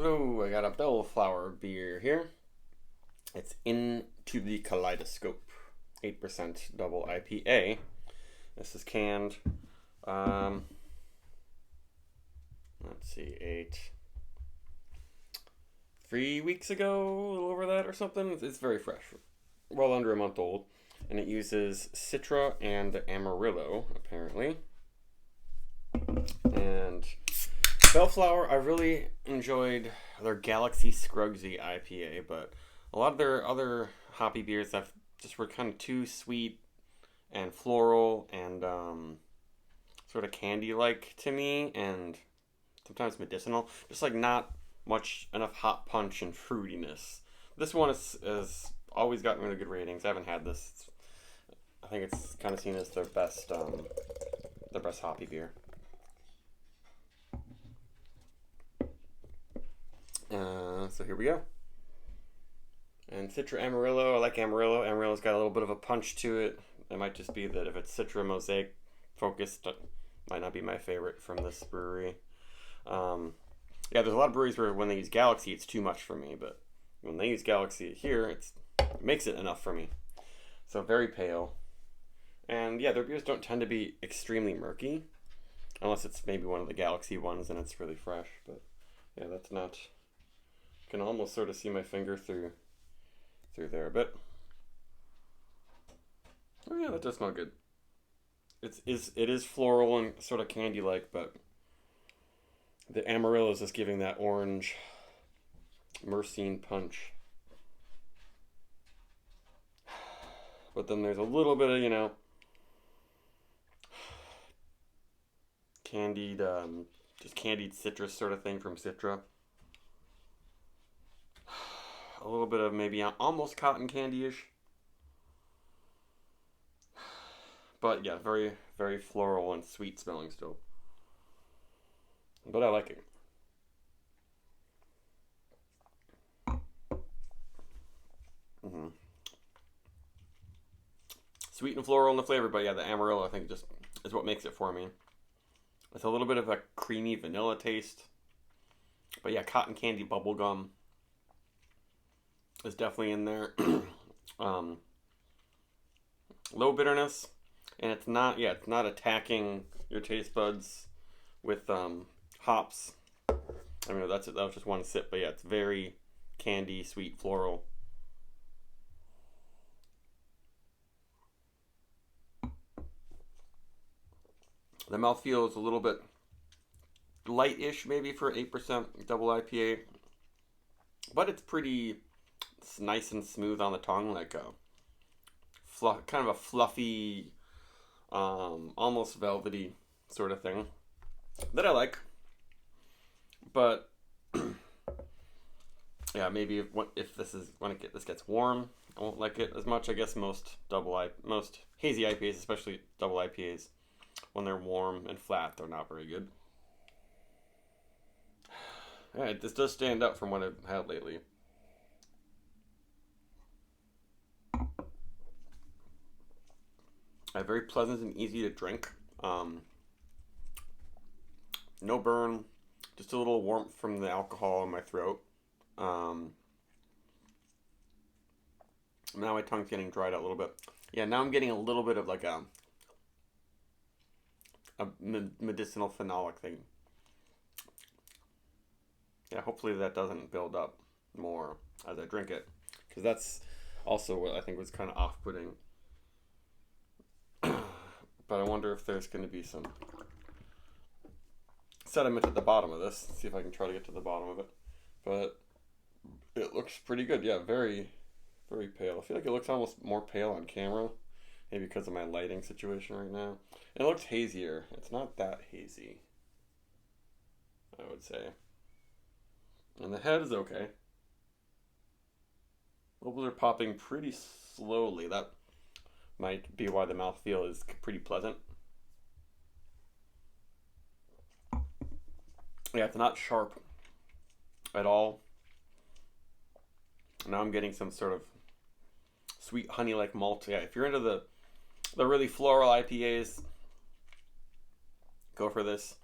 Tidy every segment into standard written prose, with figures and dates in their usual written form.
Hello, I got a Belleflower beer here. It's into the Kaleidoscope, 8% double IPA. This is canned, um, let's see, 3 weeks ago, a little over that or something. It's very fresh, well under a month old. And it uses Citra and Amarillo, apparently. And Belleflower, I really enjoyed their Galaxy Scrugsy IPA, but a lot of their other hoppy beers have just were kind of too sweet and floral and sort of candy-like to me, and sometimes medicinal. Just like not much enough hot punch and fruitiness. This one is always gotten really good ratings. I haven't had this. I think it's kind of seen as their best hoppy beer. So here we go. And Citra Amarillo, I like Amarillo. Amarillo's got a little bit of a punch to it. It might just be that if it's Citra Mosaic focused, it might not be my favorite from this brewery. Yeah, there's a lot of breweries where when they use Galaxy, it's too much for me, but when they use Galaxy here, it makes it enough for me. So very pale. And yeah, their beers don't tend to be extremely murky, unless it's maybe one of the Galaxy ones and it's really fresh, but yeah, that's not... I can almost sort of see my finger through there a bit. Oh yeah, that does smell good. It is floral and sort of candy-like, but the Amarillo is just giving that orange myrcene punch. But then there's a little bit of, candied, just candied citrus sort of thing from Citra. A little bit of maybe almost cotton candy-ish. But yeah, very, very floral and sweet smelling still. But I like it. Sweet and floral in the flavor, but yeah, the Amarillo I think just is what makes it for me. It's a little bit of a creamy vanilla taste. But yeah, cotton candy bubblegum is definitely in there. Low bitterness, and it's not attacking your taste buds with hops. I mean, that's it. That was just one sip, but yeah, it's very candy, sweet, floral. The mouthfeel is a little bit light-ish, maybe for 8% double IPA, but it's nice and smooth on the tongue, like a kind of a fluffy, almost velvety sort of thing that I like. But yeah, maybe if this gets warm, I won't like it as much. I guess most hazy IPAs, especially double IPAs, when they're warm and flat, they're not very good. Yeah, this does stand up from what I've had lately. Very pleasant and easy to drink. No burn, just a little warmth from the alcohol in my throat. Now my tongue's getting dried out a little bit. Yeah, now I'm getting a little bit of like a medicinal phenolic thing. Yeah, hopefully that doesn't build up more as I drink it, because that's also what I think was kind of off-putting. But I wonder if there's going to be some sediment at the bottom of this. Let's see if I can try to get to the bottom of it. But it looks pretty good. Yeah, very, very pale. I feel like it looks almost more pale on camera. Maybe because of my lighting situation right now. It looks hazier. It's not that hazy, I would say. And the head is okay. Bubbles are popping pretty slowly. That might be why the mouthfeel is pretty pleasant. Yeah, it's not sharp at all. Now I'm getting some sort of sweet honey-like malt. Yeah, if you're into the really floral IPAs, go for this.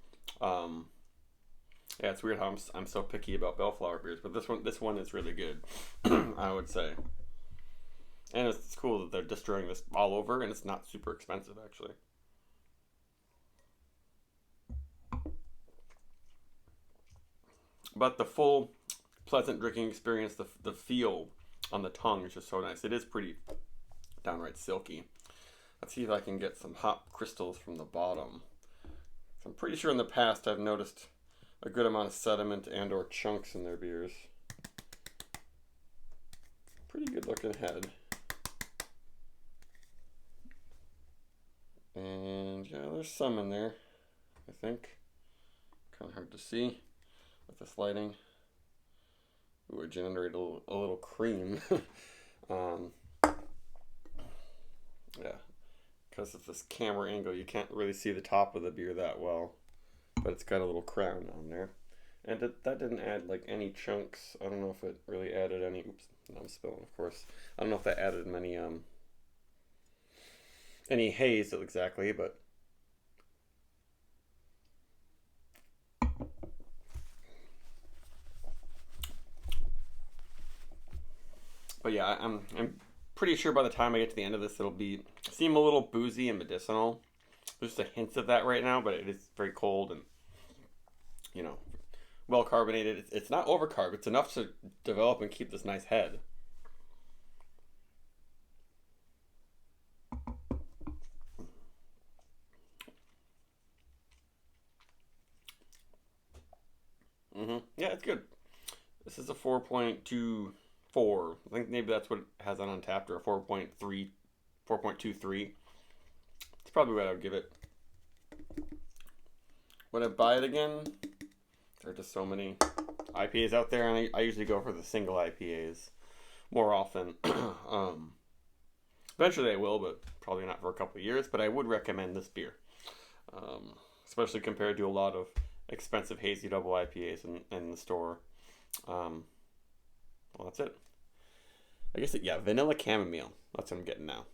Yeah, it's weird how I'm so picky about Belleflower beers, but this one is really good, I would say. And it's cool that they're destroying this all over, and it's not super expensive actually. But the full pleasant drinking experience, the feel on the tongue is just so nice. It is pretty downright silky. Let's see if I can get some hop crystals from the bottom. I'm pretty sure in the past I've noticed a good amount of sediment and or chunks in their beers. Pretty good looking head. And yeah, there's some in there, I think. Kind of hard to see with this lighting. Ooh, it generated a little cream. um, yeah, because of this camera angle, you can't really see the top of the beer that well. But it's got a little crown on there. And that didn't add like any chunks. I don't know if it really added any. Oops, no, I'm spilling, of course. I don't know if that added any haze exactly, but yeah, I'm pretty sure by the time I get to the end of this, it'll seem a little boozy and medicinal. There's just a hint of that right now, but it is very cold and well carbonated. It's not overcarb. It's enough to develop and keep this nice head. Yeah, it's good. This is a 4.24. I think maybe that's what it has on Untappd, or a 4.3, 4.23. It's probably what I would give it. Would I buy it again? There are just so many IPAs out there, and I usually go for the single IPAs more often. Eventually I will, but probably not for a couple of years. But I would recommend this beer, especially compared to a lot of expensive hazy double IPAs in the store. Well, that's it. I guess yeah, vanilla chamomile. That's what I'm getting now.